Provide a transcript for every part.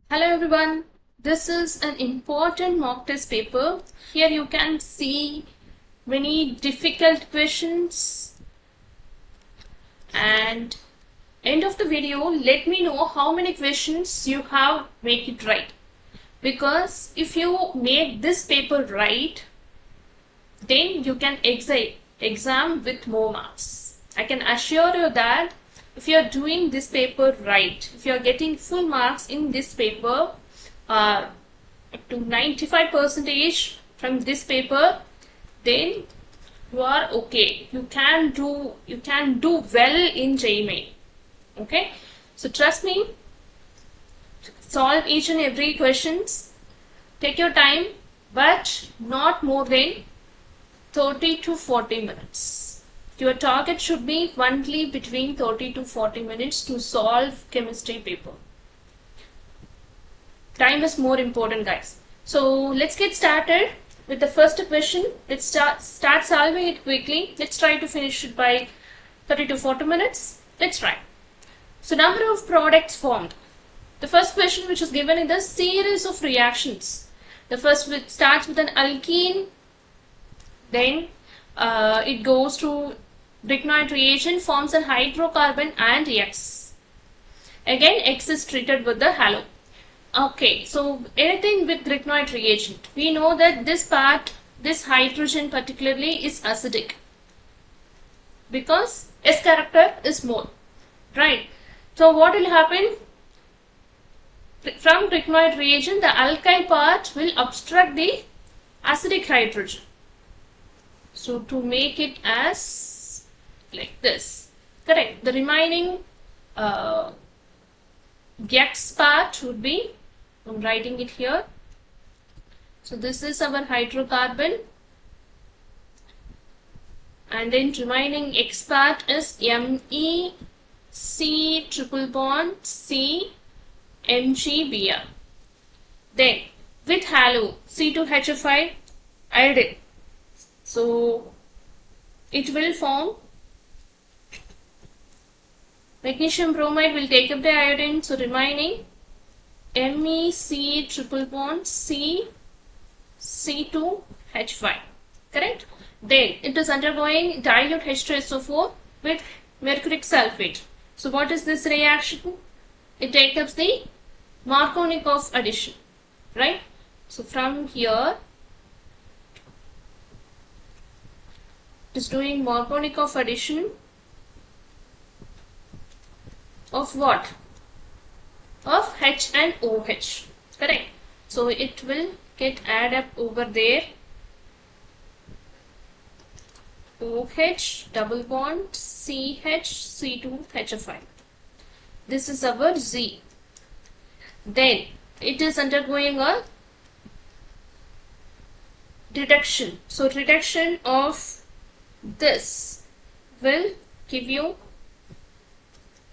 Hello everyone, this is an important mock test paper. Here you can see many difficult questions, and end of the video let me know how many questions you have make it right, because if you make this paper right then you can exam with more marks. I can assure you that if you are doing this paper right, if you are getting full marks in this paper, up to 95% from this paper, then you are okay. You can do well in JEE Main. Okay, so trust me, solve each and every questions. Take your time, but not more than 30 to 40 minutes. Your target should be only between 30 to 40 minutes to solve chemistry paper. Time is more important, guys. So let's get started with the first question. Let's start solving it quickly. Let's try to finish it by 30 to 40 minutes. Let's try. So number of products formed. The first question which is given in the series of reactions. The first starts with an alkene, then it goes to Grignard reagent, forms a hydrocarbon and X. Again, X is treated with the halo. Okay, so anything with Grignard reagent, we know that this part, this hydrogen particularly, is acidic because S character is mole, right? So what will happen? From Grignard reagent, the alkyl part will obstruct the acidic hydrogen. So to make it as like this, correct? The remaining X part would be, I'm writing it here. So this is our hydrocarbon, and then remaining X part is Me C triple bond C MgBr. Then with halo C2H5 iodine. So it will form magnesium bromide will take up the iodine, so remaining MEC triple bond C C2H5, correct? Then it is undergoing dilute H2SO4 with mercuric sulfate. So what is this reaction? It takes up the Markovnikov addition, right? So from here it is doing Markovnikov addition of what? Of H and OH, correct? So it will get add up over there. OH double bond CH C2H5. This is our Z. Then it is undergoing a reduction. So reduction of this will give you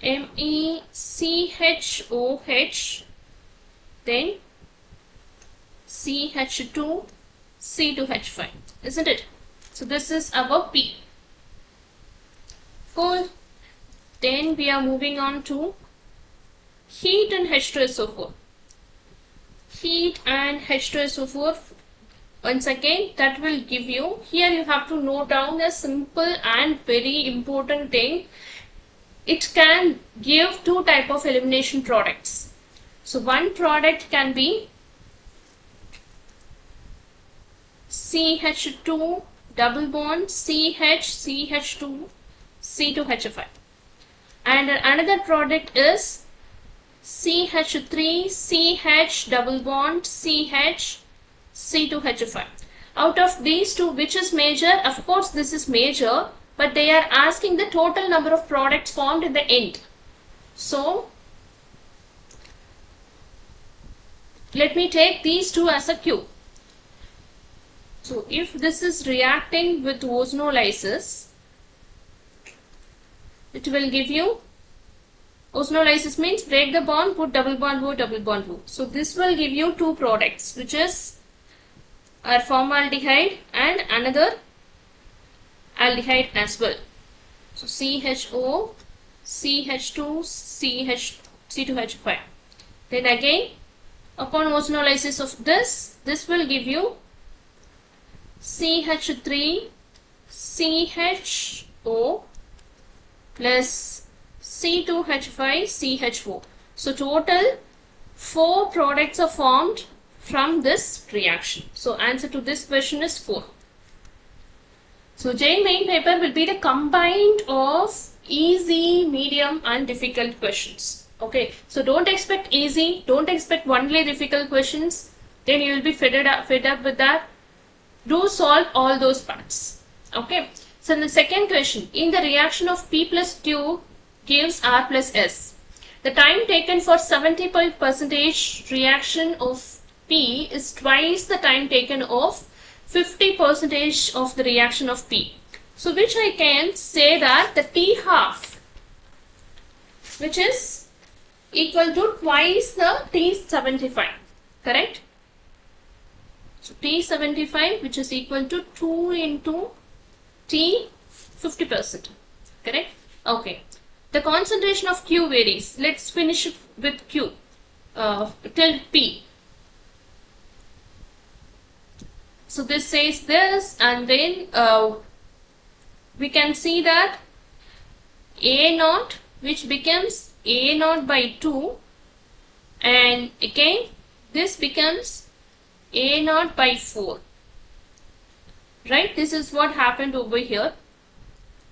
MECHOH, then CH2 C2H5, isn't it? So this is our P. Cool. Then we are moving on to heat and H2SO4. Heat and H2SO4. Once again, that will give you, here you have to note down a simple and very important thing. It can give two type of elimination products. So one product can be CH2 double bond CH CH2 C2H5, and another product is CH3 CH double bond CH C2H5. Out of these two, which is major? Of course this is major, but they are asking the total number of products formed in the end. So let me take these two as a cue. So if this is reacting with ozonolysis, it will give you, ozonolysis means break the bond, put double bond O, double bond O. So this will give you two products, which is our formaldehyde and another aldehyde as well. So CHO, CH2, CH, C2H5. Then again Upon ozonolysis of this will give you CH3 CHO plus C2H5 CHO. So total 4 products are formed from this reaction. So answer to this question is 4. So JEE Main paper will be the combined of easy, medium and difficult questions. Okay, so don't expect easy, don't expect only difficult questions, then you will be fed up with that. Do solve all those parts. Okay, so the second question, in the reaction of P plus Q gives R plus S. The time taken for 75% reaction of P is twice the time taken of 50% of the reaction of P. So which I can say that the T half, which is equal to twice the T75, correct? So T75, which is equal to 2 into T 50%, correct? Okay. The concentration of Q varies. Let's finish with Q till P. So this says this, and then we can see that A naught, which becomes A naught by 2, and again this becomes A naught by 4. Right? This is what happened over here.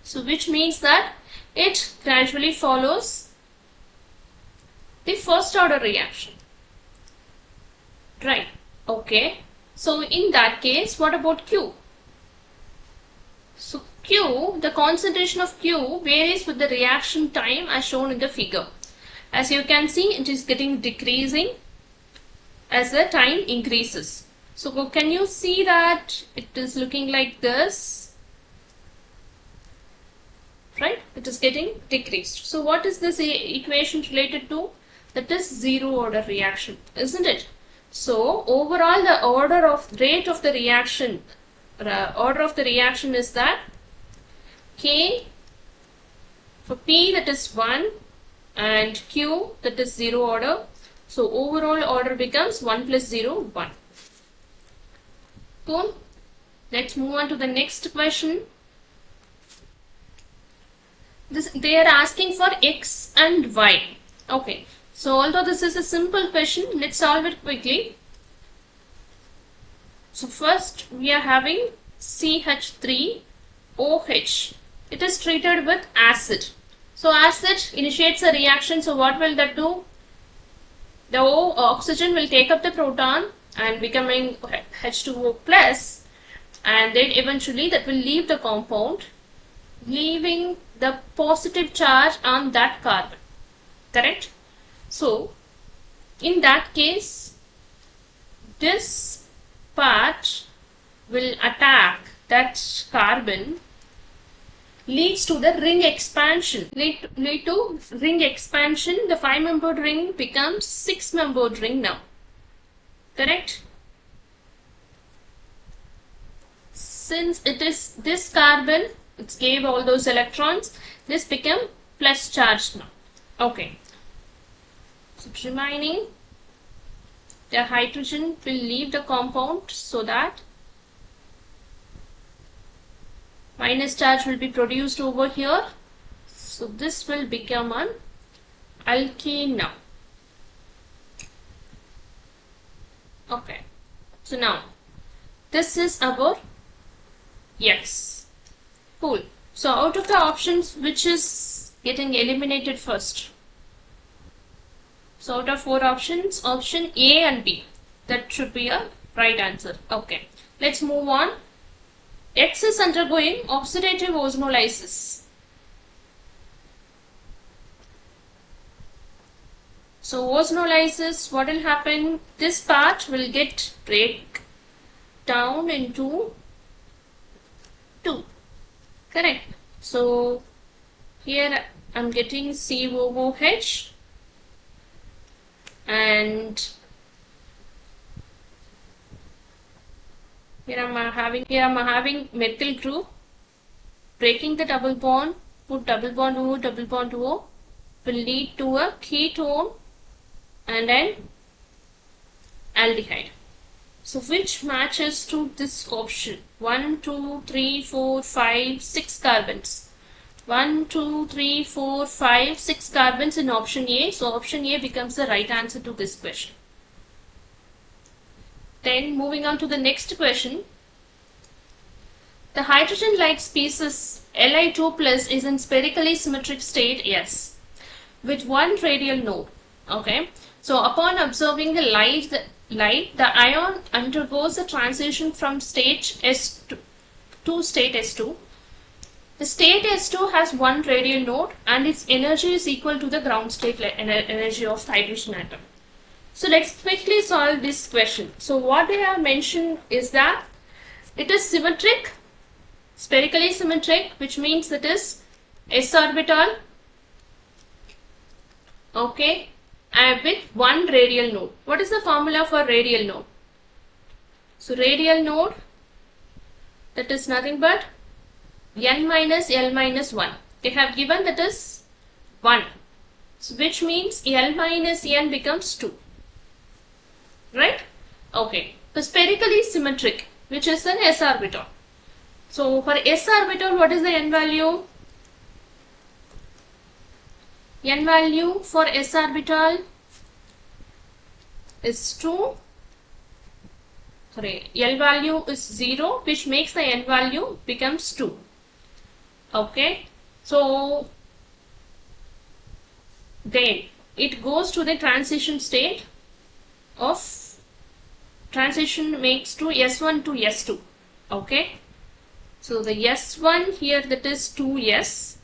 So which means that it gradually follows the first order reaction. Right? Okay. So in that case, what about Q? So Q, the concentration of Q varies with the reaction time as shown in the figure. As you can see, it is getting decreasing as the time increases. So can you see that it is looking like this? Right? It is getting decreased. So what is this equation related to? That is zero order reaction, isn't it? So overall the rate of the reaction is that K for P, that is 1, and Q, that is 0 order. So overall order becomes 1 plus 0, 1. Cool. Let's move on to the next question. They are asking for X and Y. Okay. So although this is a simple question, let's solve it quickly. So first we are having CH3OH. It is treated with acid. So acid initiates a reaction. So what will that do? The oxygen will take up the proton and becoming H2O plus, and then eventually that will leave the compound, leaving the positive charge on that carbon. Correct? So in that case, this part will attack that carbon, leads to the ring expansion. Lead to ring expansion. The 5-membered ring becomes 6-membered ring now. Correct? Since it is this carbon, it gave all those electrons, this become plus charged now. Okay. So remaining, the hydrogen will leave the compound so that minus charge will be produced over here. So this will become an alkene now. Okay. So now this is our X. Cool. So out of the options, which is getting eliminated first? So out of 4 options, option A and B. That should be a right answer. Okay. Let's move on. X is undergoing oxidative ozonolysis. So ozonolysis, what will happen? This part will get break down into 2. Correct. So here I'm getting COOH, and here I'm having methyl group, breaking the double bond, put double bond O will lead to a ketone and then aldehyde. So which matches to this option? 1, 2, 3, 4, 5, 6 carbons. 1, 2, 3, 4, 5, 6 carbons in option A. So option A becomes the right answer to this question. Then moving on to the next question. The hydrogen-like species Li2 plus is in spherically symmetric state S with one radial node. Okay. So upon observing the light, the ion undergoes a transition from state S to state S2. The state S2 has one radial node and its energy is equal to the ground state energy of the hydrogen atom. So let's quickly solve this question. So what they have mentioned is that it is symmetric, spherically symmetric, which means that is s orbital, okay, and with one radial node. What is the formula for radial node? So radial node, that is nothing but n minus L minus 1. They have given that is 1. So which means L minus n becomes 2. Right? Okay. So spherically symmetric, which is an s orbital. So for s orbital, what is the n value? N value for s orbital is 2. Sorry, L value is 0, which makes the n value becomes 2. Okay. So then it goes to the transition state of transition makes to S1 to S2. Okay. So the S1 here, that is 2S.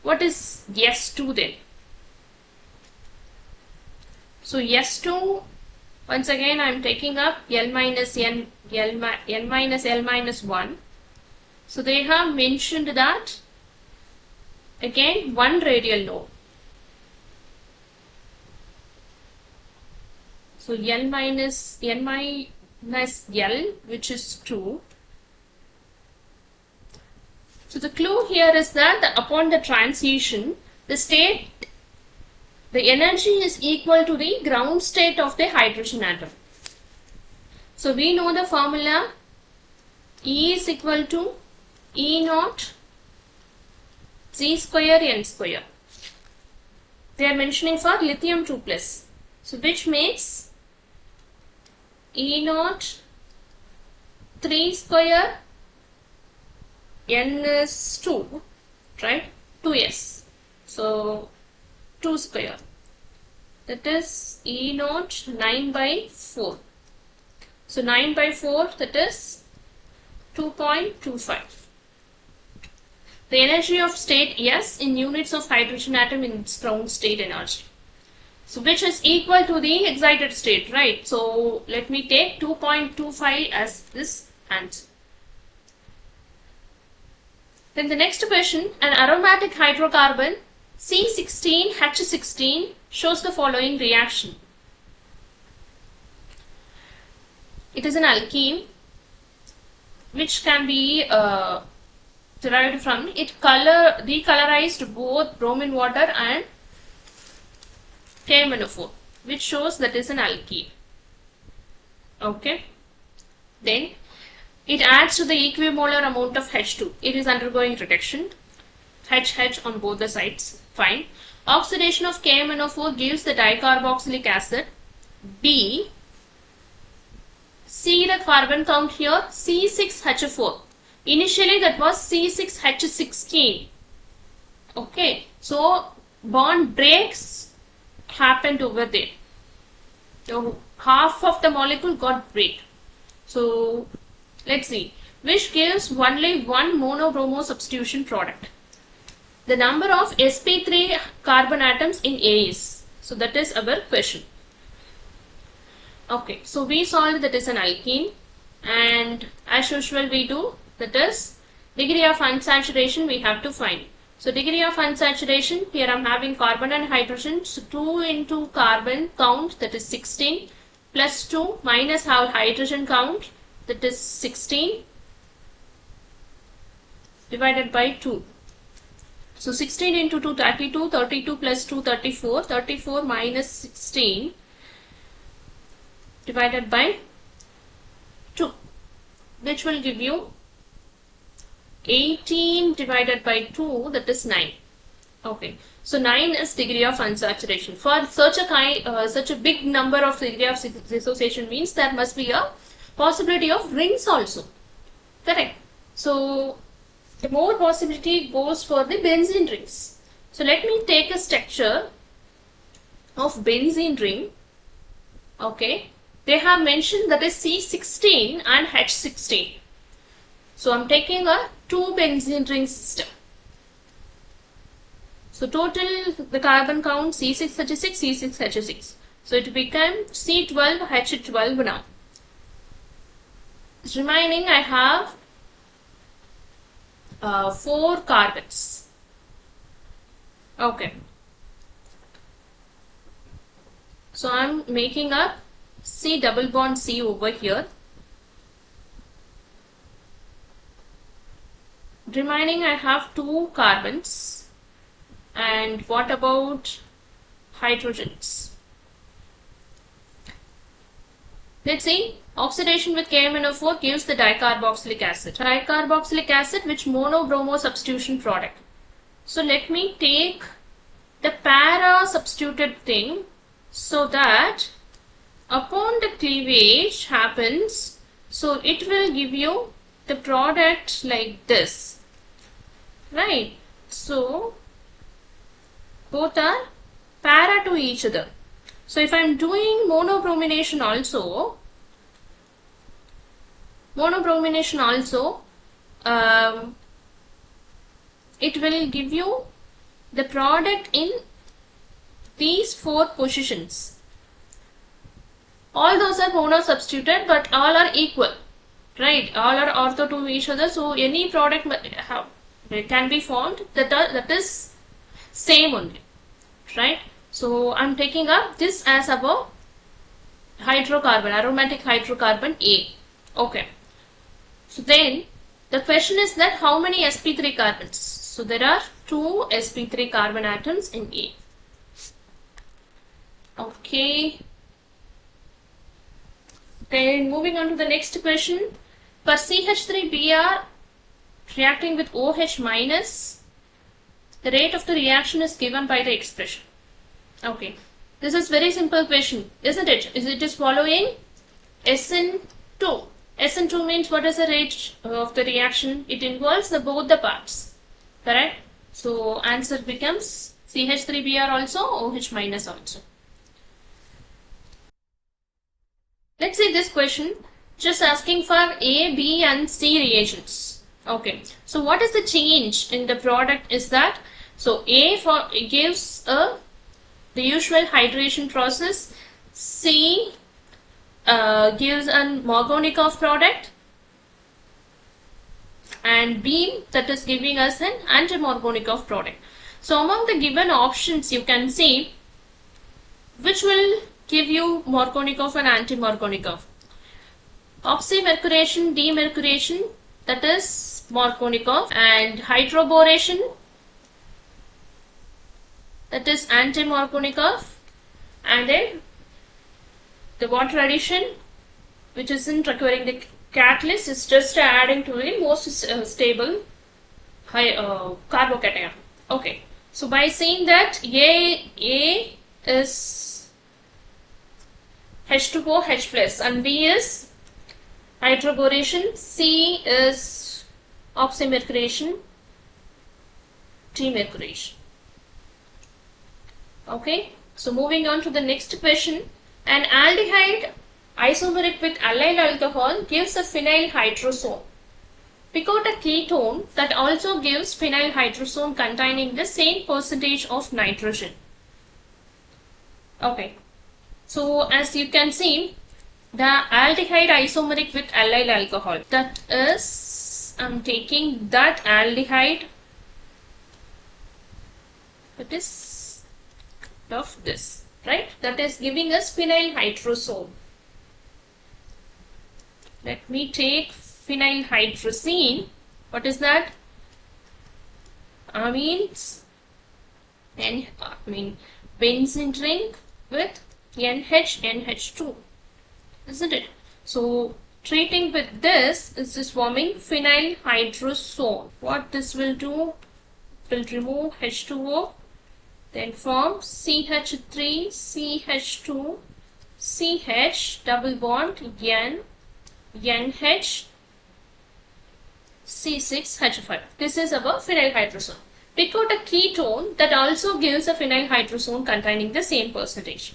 What is S2 then? So S2, once again I am taking up L minus N minus L minus 1. So they have mentioned that again one radial node. So L minus N minus L, which is 2. So the clue here is that upon the transition, the energy is equal to the ground state of the hydrogen atom. So we know the formula, E is equal to E naught Z square N square. They are mentioning for lithium 2 plus. So which makes E naught 3 square N is 2, right? 2S. So 2 square. That is E naught 9 by 4. So 9 by 4, that is 2.25. The energy of state S in units of hydrogen atom in its ground state energy. So which is equal to the excited state, right? So let me take 2.25 as this answer. Then the next question, an aromatic hydrocarbon C16H16 shows the following reaction. It is an alkene which can be derived from it decolorized both bromine water and KMNO4, which shows that is an alkene. Okay. Then it adds to the equimolar amount of H2. It is undergoing reduction. HH on both the sides. Fine. Oxidation of KMNO4 gives the dicarboxylic acid. B. See the carbon count here, C6H4. Initially that was C6H16. Okay. So bond breaks happened over there. So half of the molecule got break. So let's see, which gives only one monobromo substitution product. The number of sp3 carbon atoms in A is. So that is our question. Okay, so we solved that is an alkene, and as usual we do, that is degree of unsaturation we have to find. So degree of unsaturation, here I am having carbon and hydrogen, so 2 into carbon count, that is 16, plus 2 minus our hydrogen count, that is 16 divided by 2. So 16 into 2, 32, 32 plus 2, 34, 34 minus 16, divided by 2, which will give you 18 divided by 2, that is 9. Okay, so 9 is degree of unsaturation. For such a big number of degree of dissociation means there must be a possibility of rings also. Correct. So the more possibility goes for the benzene rings. So let me take a structure of benzene ring. Okay, they have mentioned that is C16 and H16. So I'm taking a 2 benzene ring system. So total the carbon count C6H6, C6H6. So it became C12H12 now. Remaining I have 4 carbons. Okay. So I'm making up C double bond C over here. Remaining I have 2 carbons. And what about hydrogens? Let's see. Oxidation with KMnO4 gives the dicarboxylic acid. Dicarboxylic acid which mono-bromo substitution product. So let me take the para substituted thing so that upon the cleavage happens, so it will give you the product like this. Right. So both are para to each other. So if I am doing monobromination also, it will give you the product in these 4 positions. All those are mono substituted, but all are equal, right? All are ortho to each other. So any product can be formed that is same only, right? So I'm taking up this as our hydrocarbon, aromatic hydrocarbon A. Okay. So then the question is that how many sp3 carbons? So there are 2 sp3 carbon atoms in A. Okay. Then moving on to the next question. For CH3Br reacting with OH minus, the rate of the reaction is given by the expression. Okay, this is very simple question, isn't it? It is following SN2. SN2 means what is the rate of the reaction? It involves both the parts, correct? So answer becomes CH3Br also, OH minus also. Let's see this question, just asking for A, B and C reagents. Okay, so what is the change in the product is that, so A it gives the usual hydration process, C gives an Markovnikov product, and B that is giving us an anti-Markovnikov product. So among the given options you can see which will give you Markovnikov and anti-Markovnikov. Oxymercuration, demercuration, that is Markovnikov, and hydroboration, that is anti-Markovnikov, and then the water addition, which isn't requiring the catalyst, is just adding to the most stable carbocation. Okay, so by saying that A is H2O H plus and B is hydroboration, C is oxymercuration, demercuration. Okay, so moving on to the next question. An aldehyde isomeric with allyl alcohol gives a phenyl hydrosome. Pick out a ketone that also gives phenyl hydrosome containing the same percentage of nitrogen. Okay, so as you can see, the aldehyde isomeric with allyl alcohol, that is, I'm taking that aldehyde, that is of this, right? That is giving us phenyl hydrosome. Let me take phenyl hydrazine. What is that? Amines, benzene ring with NH, NH2. isn't it? So treating with this is just forming phenyl hydrazone. What this will do, will remove H2O, then form CH3, CH2, CH, double bond, N, NH, C6H5. This is our phenyl hydrazone. Pick out a ketone that also gives a phenyl hydrazone containing the same percentage.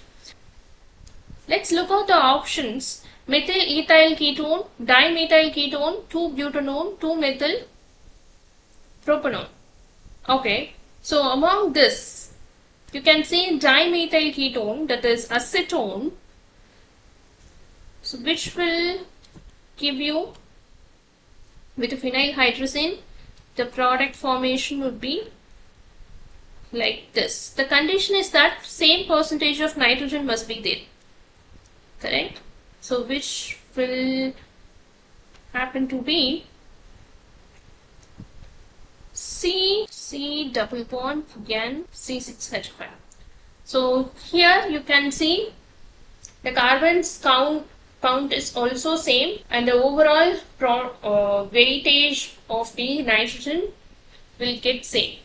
Let's look at the options. Methyl ethyl ketone, dimethyl ketone, 2-butanone, 2-methyl propanone. Okay, so among this, you can see dimethyl ketone, that is acetone. So which will give you with a phenyl hydrazine, the product formation would be like this. The condition is that same percentage of nitrogen must be there. Correct? So which will happen to be C double bond N C6H5. So here you can see the carbons count is also same, and the overall weightage of the nitrogen will get same.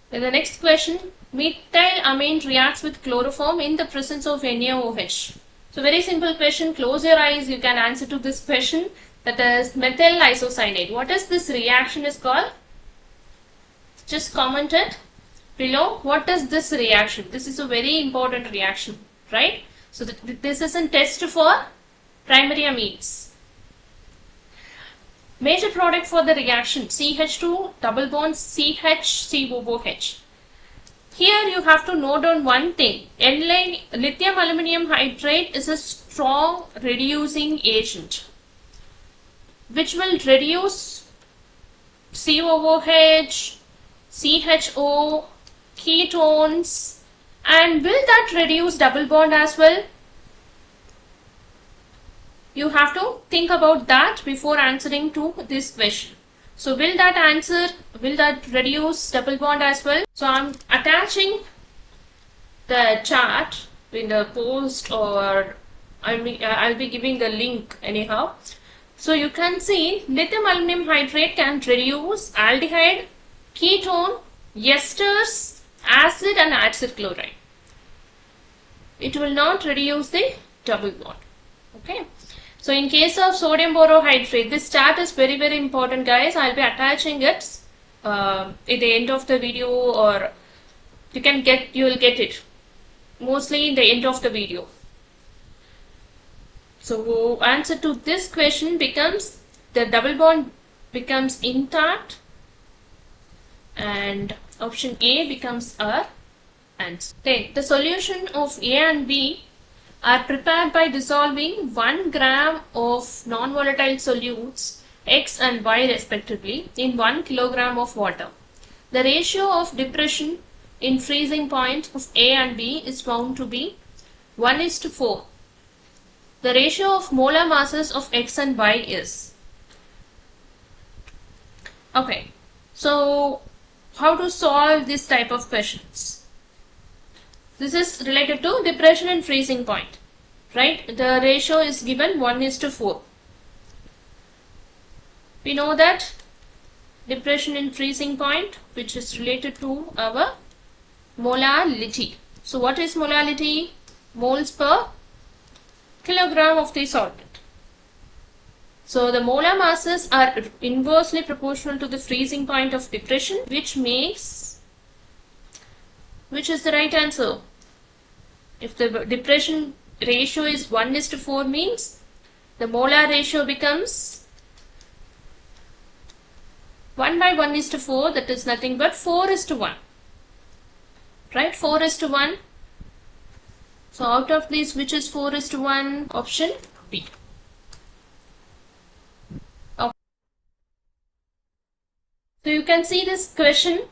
Then the next question, methylamine reacts with chloroform in the presence of NaOH. So very simple question, close your eyes, you can answer to this question, that is methyl isocyanate. What is this reaction is called? Just comment it below. What is this reaction? This is a very important reaction, right? So this is a test for primary amines. Major product for the reaction, CH2 double bond CH-COOH. Here you have to note down one thing. Lithium aluminum hydride is a strong reducing agent which will reduce COOH, CHO, ketones, and will that reduce double bond as well? You have to think about that before answering to this question. So will that reduce double bond as well? So I'm attaching the chart in the post, or I'll be giving the link anyhow. So you can see lithium aluminum hydrate can reduce aldehyde, ketone, esters, acid and acid chloride. It will not reduce the double bond. Okay. So in case of sodium borohydrate, this chart is very important, guys. I'll be attaching it at the end of the video, or you will get it mostly in the end of the video. So answer to this question becomes the double bond becomes intact, and option A becomes our answer. Then the solution of A and B are prepared by dissolving 1 gram of non-volatile solutes X and Y respectively in 1 kilogram of water. The ratio of depression in freezing point of A and B is found to be 1:4. The ratio of molar masses of X and Y is. Okay, so how to solve this type of questions? This is related to depression and freezing point, right? The ratio is given 1:4. We know that depression and freezing point, which is related to our molality. So what is molality? Moles per kilogram of the solvent. So the molar masses are inversely proportional to the freezing point of depression, which is the right answer? If the depression ratio is 1:4 means the molar ratio becomes 1 by 1:4, that is nothing but 4:1. Right? 4:1. So out of these, which is 4:1? Option B. Okay. So you can see this question.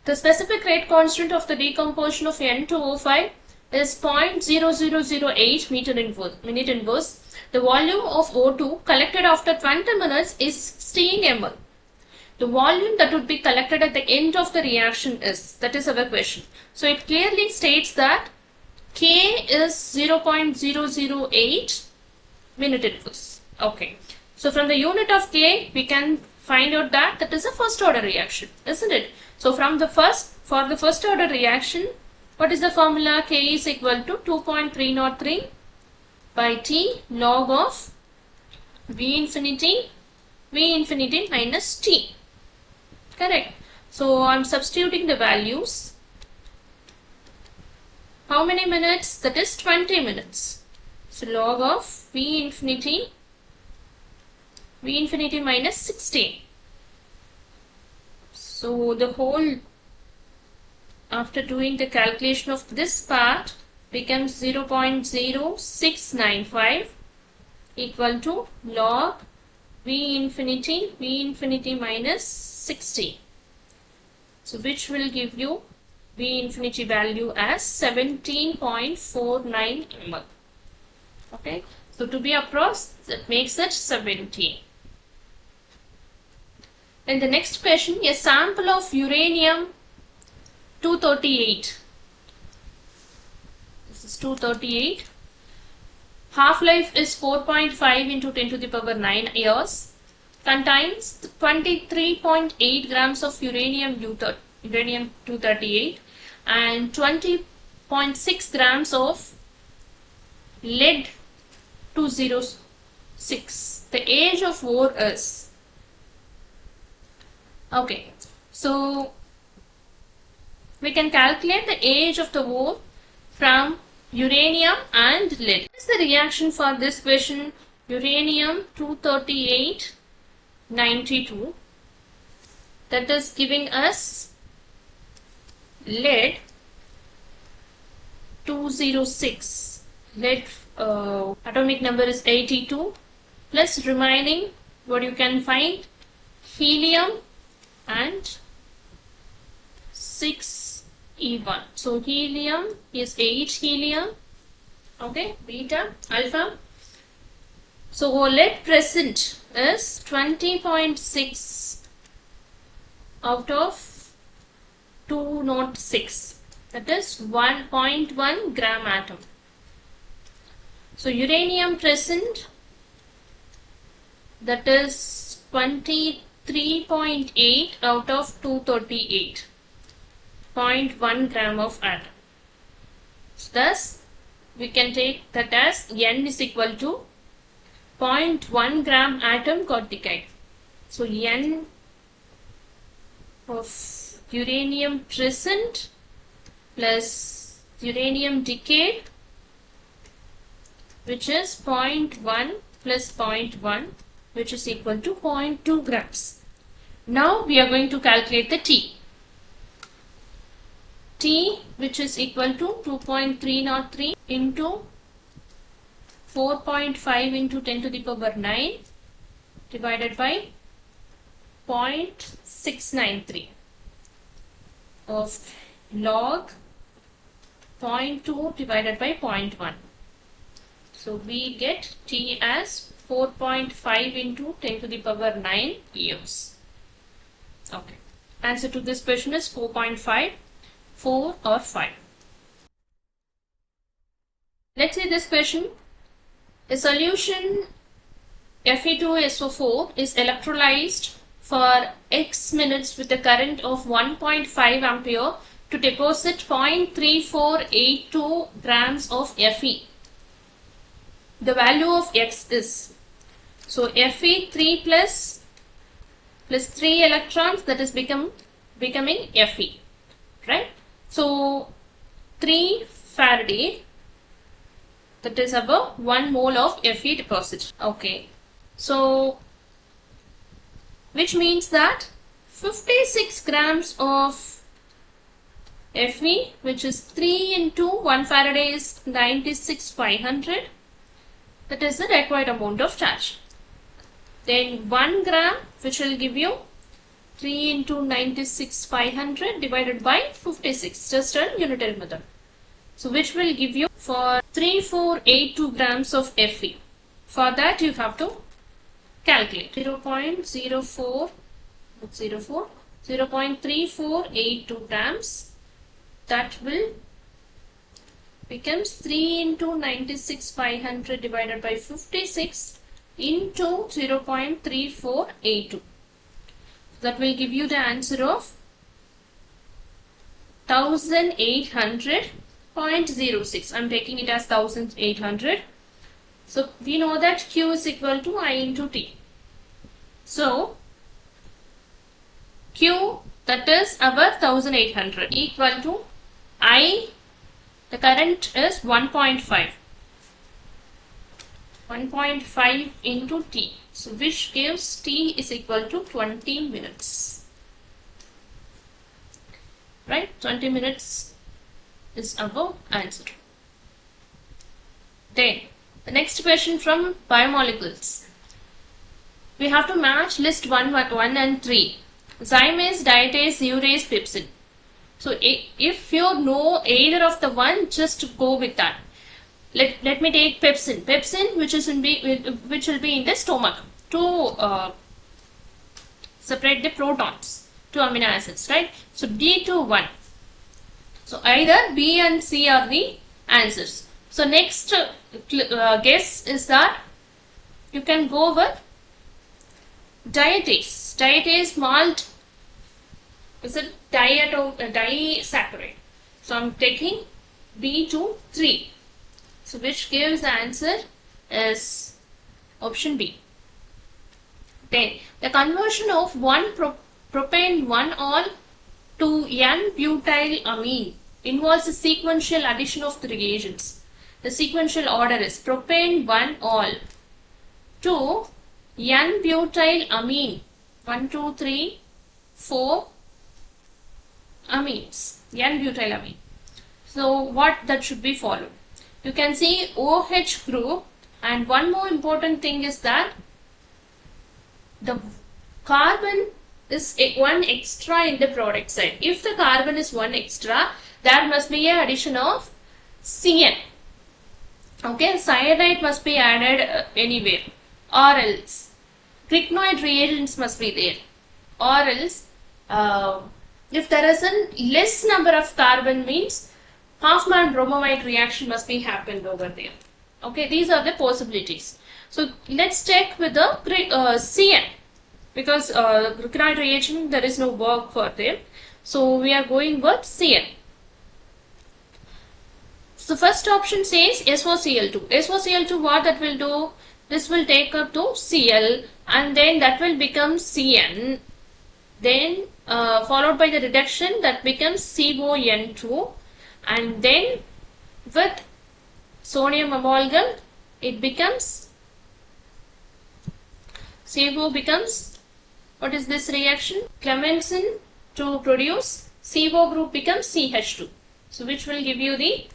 The specific rate constant of the decomposition of N2O5 is 0.0008 minute inverse. The volume of O2 collected after 20 minutes is 16 ml. The volume that would be collected at the end of the reaction is, that is our question. So it clearly states that K is 0.008 minute inverse. Okay. So from the unit of K, we can find out that that is a first order reaction, isn't it? So for the first order reaction, what is the formula? K is equal to 2.303 by T log of V infinity minus T. Correct. So I'm substituting the values. How many minutes? That is 20 minutes. So log of V infinity minus 16. So the whole, after doing the calculation of this part, becomes 0.0695 equal to log V infinity minus 60. So which will give you V infinity value as 17.49 ml. Okay, so to be across, that makes it 17. And the next question, a sample of uranium 238. This is 238. Half-life is 4.5 into 10 to the power 9 years. Contains 23.8 grams of uranium 238 and 20.6 grams of lead 206. The age of ore is, okay, so we can calculate the age of the ore from uranium and lead. What is the reaction for this question? Uranium 238 92, that is giving us lead 206. Lead atomic number is 82, plus remaining what you can find, helium and 6E1. So helium is 8 helium, okay, beta, alpha. So lead present is 20.6 out of 206, that is 1.1 gram atom. So uranium present, that is 23.8 out of 238, 0.1 gram of atom. So thus we can take that as N is equal to 0.1 gram atom got decayed. So N of uranium present plus uranium decayed, which is 0.1 plus 0.1, which is equal to 0.2 grams. Now we are going to calculate the T. T, which is equal to 2.303 into 4.5 into 10 to the power 9 divided by 0.693 of log 0.2 divided by 0.1. So we get T as 4.5 into 10 to the power 9 years. Okay. Answer to this question is 4.5, 4 or 5. Let's see this question. A solution Fe2SO4 is electrolyzed for X minutes with a current of 1.5 ampere to deposit 0.3482 grams of Fe. The value of X is, so Fe 3 plus 3 electrons, that is becoming Fe, right? So 3 Faraday, that is about 1 mole of Fe deposit. Okay, so which means that 56 grams of Fe, which is 3 into 1 Faraday is 96,500. That is the required amount of charge. Then 1 gram, which will give you 3 into 96,500 divided by 56, just a unitary method. So which will give you for 3482 grams of Fe. For that you have to calculate 0.3482 grams. That will becomes 3 into 96,500 divided by 56 into 0.3482. That will give you the answer of 1800.06. I'm taking it as 1800. So we know that Q is equal to I into T. So Q, that is our 1800, equal to I, the current is 1.5. 1.5 into T. So which gives T is equal to 20 minutes. Right? 20 minutes is our answer. Then the next question from Biomolecules. We have to match list 1 and 3. Zymase, dietase, urase, pepsin. So if you know either of the one, just go with that. Let me take pepsin. Pepsin, which will be in the stomach to separate the protons to amino acids, right? So D to 1. So either B and C are the answers. So next guess is that you can go with dietase. Dietase malt is a disaccharide. So I'm taking B to 3. So which gives the answer is option B. Then the conversion of one propane 1-ol to N-butyl amine involves a sequential addition of the reagents. The sequential order is propane 1-ol to N-butyl amine. 1, 2, 3, 4 amines. N-butyl amine. So what that should be followed? You can see OH group, and one more important thing is that the carbon is one extra in the product side. If the carbon is one extra, there must be an addition of CN. Okay, cyanide must be added anywhere, or else Grignard reagents must be there, or else if there is a less number of carbon, means Hoffman bromamide reaction must be happened over there. Okay, these are the possibilities. So let's check with the CN, because Grignard reagent there is no work for them. So we are going with CN. So first option says SOCl2. SOCl2, what that will do? This will take up to Cl, and then that will become Cn. Then followed by the reduction, that becomes CON2, and then with sodium amalgam it becomes CO becomes, what is this reaction? Clemenson to produce CO group becomes CH2. So which will give you the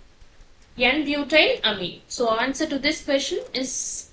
N-butyl amine. So answer to this question is